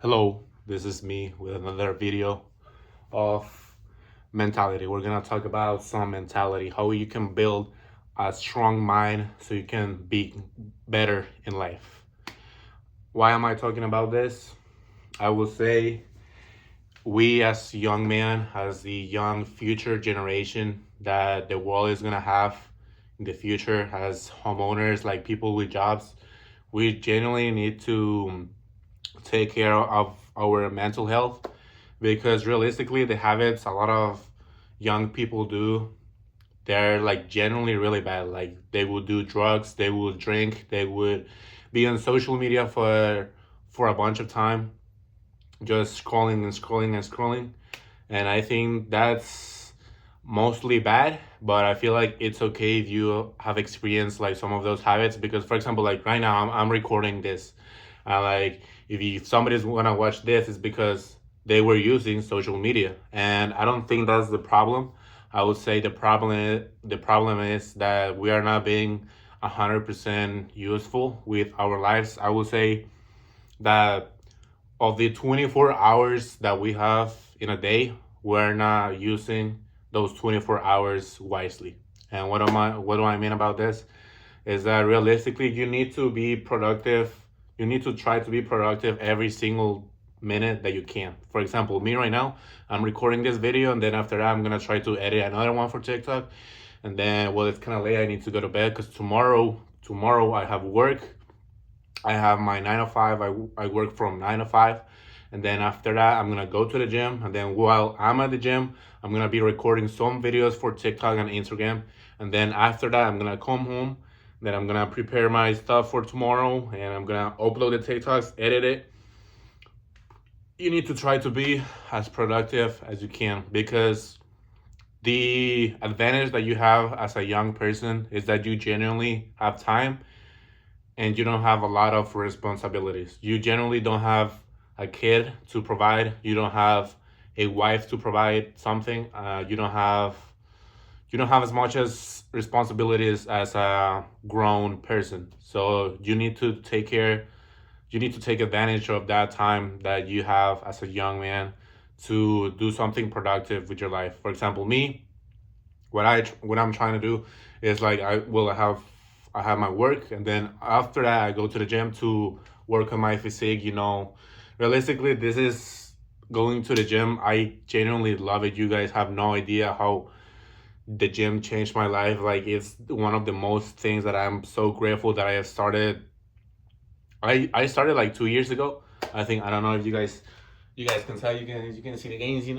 Hello, this is me with another video of mentality. We're gonna talk about some mentality, how you can build a strong mind so you can be better in life. Why am I talking about this? I will say we as young men, as the young future generation that the world is gonna have in the future as homeowners, like people with jobs, we genuinely need to take care of our mental health because realistically the habits a lot of young people do, they're like generally really bad. Like they would do drugs, they would drink, they would be on social media for a bunch of time, just scrolling and scrolling and scrolling. And I think that's mostly bad, but I feel like it's okay if you have experienced like some of those habits because for example like right now I'm recording this. Like if somebody's gonna watch this, it's because they were using social media, and I don't think that's the problem. I would say the problem is that we are not being 100% useful with our lives. I would say that of the 24 hours that we have in a day, we're not using those 24 hours wisely. And what do I mean about this? Is that realistically you need to be productive. You need to try to be productive every single minute that you can. For example, me right now, I'm recording this video, and then after that I'm gonna try to edit another one for TikTok. And then well, it's kind of late, I need to go to bed because tomorrow I have work. I have my 9 to 5. I work from 9 to 5, and then after that I'm gonna go to the gym. And then while I'm at the gym, I'm gonna be recording some videos for TikTok and Instagram. And then after that, I'm gonna come home. Then I'm gonna prepare my stuff for tomorrow, and I'm gonna upload the TikToks, edit it. You need to try to be as productive as you can because the advantage that you have as a young person is that you genuinely have time and you don't have a lot of responsibilities. You generally don't have a kid to provide. You don't have a wife to provide something. You don't have as much as responsibilities as a grown person. So you need to take care. You need to take advantage of that time that you have as a young man to do something productive with your life. For example, me, what I'm trying to do is like I have my work, and then after that I go to the gym to work on my physique. Realistically, this is going to the gym. I genuinely love it. You guys have no idea how the gym changed my life. Like it's one of the most things that I'm so grateful that I have started. I started like 2 years ago. I don't know if you guys can tell, you can see the gains.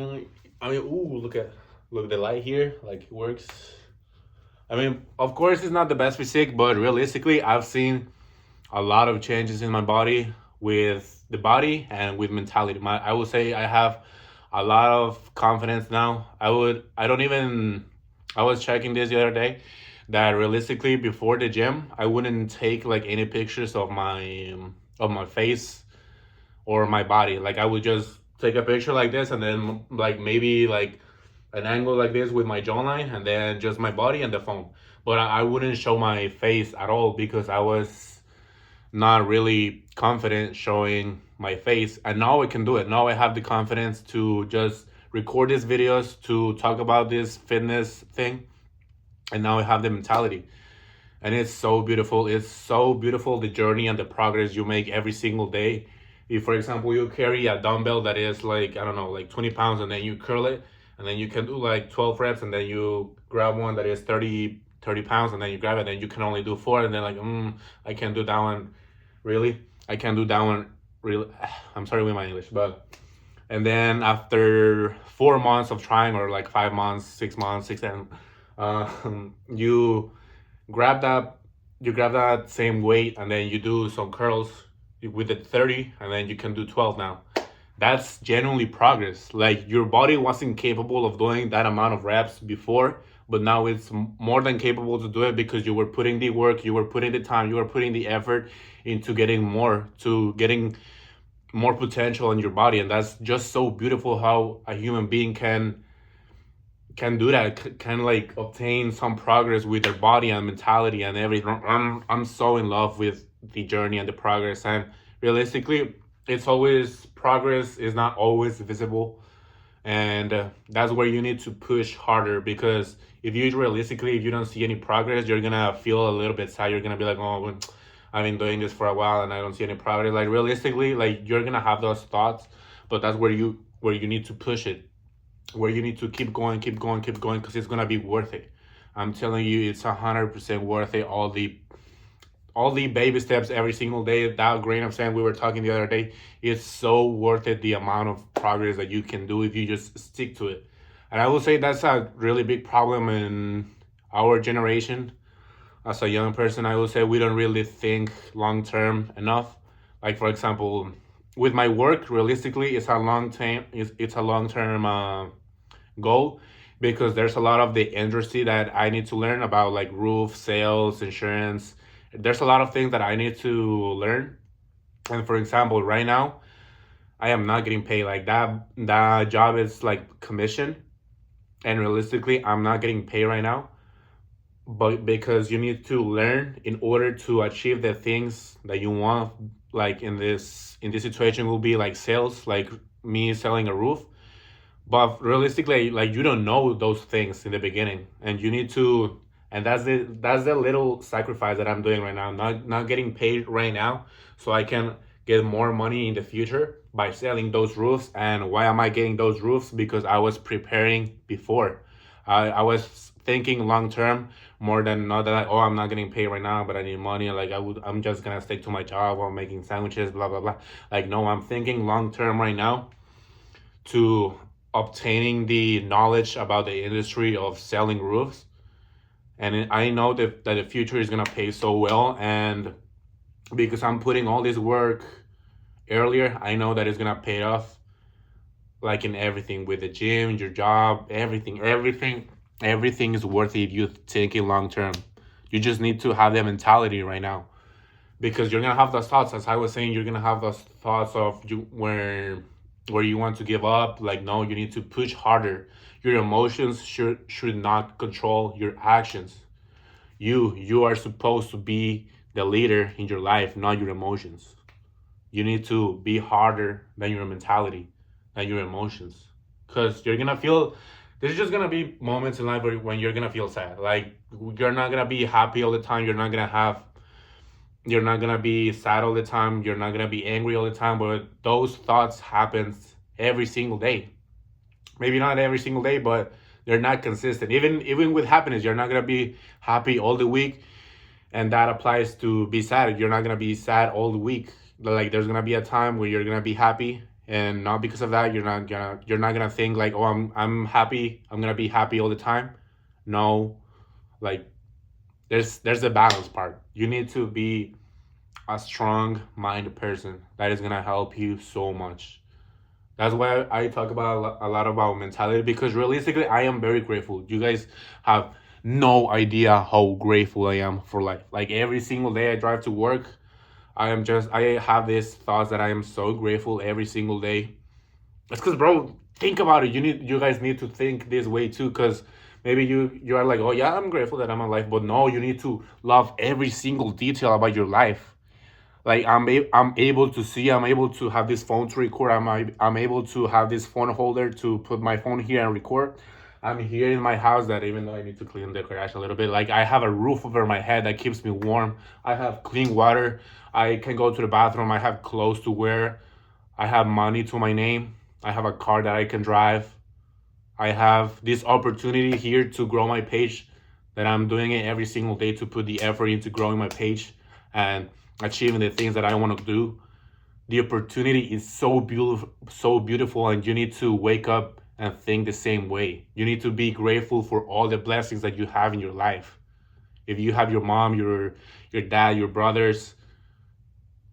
I mean, ooh, look at the light here. Like it works. I mean, of course, it's not the best physique, but realistically, I've seen a lot of changes in my body with the body and with mentality. I would say I have a lot of confidence now. I don't even, I was checking this the other day that realistically before the gym, I wouldn't take like any pictures of my face or my body. Like I would just take a picture like this, and then like maybe like an angle like this with my jawline, and then just my body and the phone. But I wouldn't show my face at all because I was not really confident showing my face. And now I can do it. Now I have the confidence to just record these videos to talk about this fitness thing. And now I have the mentality. And it's so beautiful. It's so beautiful, the journey and the progress you make every single day. If, for example, you carry a dumbbell that is like, I don't know, like 20 pounds, and then you curl it, and then you can do like 12 reps, and then you grab one that is 30 pounds, and then you grab it, and you can only do four, and then like, I can't do that one. Really? I can't do that one. Really? I'm sorry with my English, but. And then after 4 months of trying, or like 5 months, 6 months, 6 you grab that you grab that same weight, and then you do some curls with the 30, and then you can do 12 now. That's genuinely progress. Like your body wasn't capable of doing that amount of reps before, but now it's more than capable to do it because you were putting the work, you were putting the time, you were putting the effort into getting more potential in your body. And that's just so beautiful how a human being can do that, can like obtain some progress with their body and mentality and everything. I'm so in love with the journey and the progress. And realistically, it's always progress is not always visible, and that's where you need to push harder, because if you realistically, if you don't see any progress, you're gonna feel a little bit sad. You're gonna be like, oh, well, I've been doing this for a while and I don't see any progress. Like realistically, like you're gonna have those thoughts, but that's where you need to push it, where you need to keep going, keep going, keep going, because it's gonna be worth it. I'm telling you, it's 100% worth it. All the baby steps every single day. That grain of sand we were talking the other day, is so worth it. The amount of progress that you can do if you just stick to it. And I will say that's a really big problem in our generation. As a young person, I will say we don't really think long term enough. Like for example, with my work, realistically, it's a long term goal, because there's a lot of the industry that I need to learn about, like roof sales, insurance. There's a lot of things that I need to learn. And for example, right now, I am not getting paid like that. That job is like commission, and realistically, I'm not getting paid right now. But because you need to learn in order to achieve the things that you want, like in this situation will be like sales, like me selling a roof. But realistically, like you don't know those things in the beginning, and you need to. And that's the little sacrifice that I'm doing right now. Not getting paid right now, so I can get more money in the future by selling those roofs. And why am I getting those roofs? Because I was preparing before. I was thinking long term, more than not that, like, oh, I'm not getting paid right now, but I need money. Like I'm just gonna stick to my job while making sandwiches, blah blah blah. Like no, I'm thinking long term right now, to obtaining the knowledge about the industry of selling roofs. And I know that the future is gonna pay so well, and because I'm putting all this work earlier, I know that it's gonna pay off, like in everything, with the gym, your job, everything is worth it if you take it long term. You just need to have that mentality right now, because you're gonna have those thoughts. As I was saying, you're gonna have those thoughts of you where you want to give up. Like no, you need to push harder. Your emotions should not control your actions. You are supposed to be the leader in your life, not your emotions. You need to be harder than your mentality, than your emotions, because you're gonna feel. There's just gonna be moments in life when you're gonna feel sad. Like you're not gonna be happy all the time. You're not gonna be sad all the time. You're not gonna be angry all the time. But those thoughts happens every single day. Maybe not every single day, but they're not consistent. Even with happiness, you're not gonna be happy all the week, and that applies to be sad. You're not gonna be sad all the week. Like there's gonna be a time where you're gonna be happy, and not because of that you're not gonna think like, oh, I'm happy. I'm gonna be happy all the time. No, like there's a balance part. You need to be a strong minded person. That is gonna help you so much. That's why I talk about a lot about mentality, because realistically, I am very grateful. You guys have no idea how grateful I am for life. Like every single day I drive to work, I have these thoughts that I am so grateful every single day. It's because, bro, think about it. You guys need to think this way too, because maybe you are like, oh yeah, I'm grateful that I'm alive, but no, you need to love every single detail about your life. Like I'm able to see, I'm able to have this phone to record, I'm able to have this phone holder to put my phone here and record. I'm here in my house, that even though I need to clean the garage a little bit, like I have a roof over my head that keeps me warm. I have clean water. I can go to the bathroom. I have clothes to wear. I have money to my name. I have a car that I can drive. I have this opportunity here to grow my page, that I'm doing it every single day to put the effort into growing my page and achieving the things that I want to do. The opportunity is so beautiful, and you need to wake up and think the same way. You need to be grateful for all the blessings that you have in your life. If you have your mom, your dad, your brothers,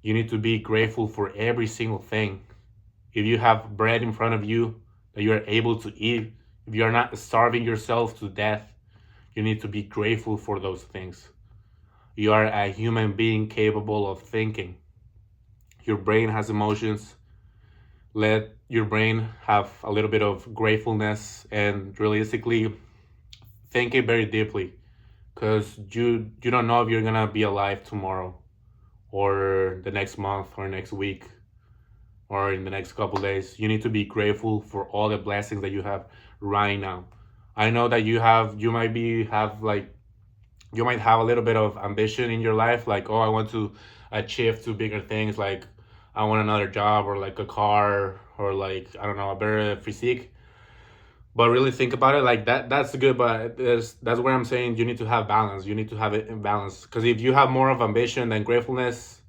you need to be grateful for every single thing. If you have bread in front of you that you are able to eat, if you are not starving yourself to death, you need to be grateful for those things. You are a human being capable of thinking. Your brain has emotions. Let your brain have a little bit of gratefulness, and realistically think it very deeply, because you don't know if you're gonna be alive tomorrow or the next month or next week. or in the next couple days. You need to be grateful for all the blessings that you have right now. I know that you might have a little bit of ambition in your life, like, oh, I want to achieve two bigger things, like I want another job, or like a car, or like, I don't know, a better physique. But really think about it, like that's good, but that's where I'm saying you need to have balance. You need to have it in balance, because if you have more of ambition than gratefulness,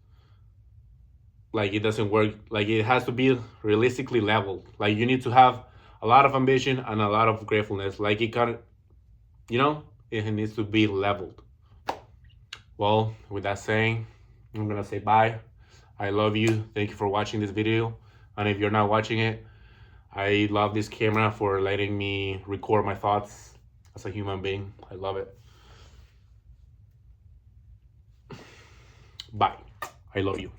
like it doesn't work. Like it has to be realistically leveled. Like you need to have a lot of ambition and a lot of gratefulness. Like it can, you know, it needs to be leveled. Well, with that saying, I'm gonna say bye. I love you. Thank you for watching this video. And if you're not watching it, I love this camera for letting me record my thoughts as a human being. I love it. Bye. I love you.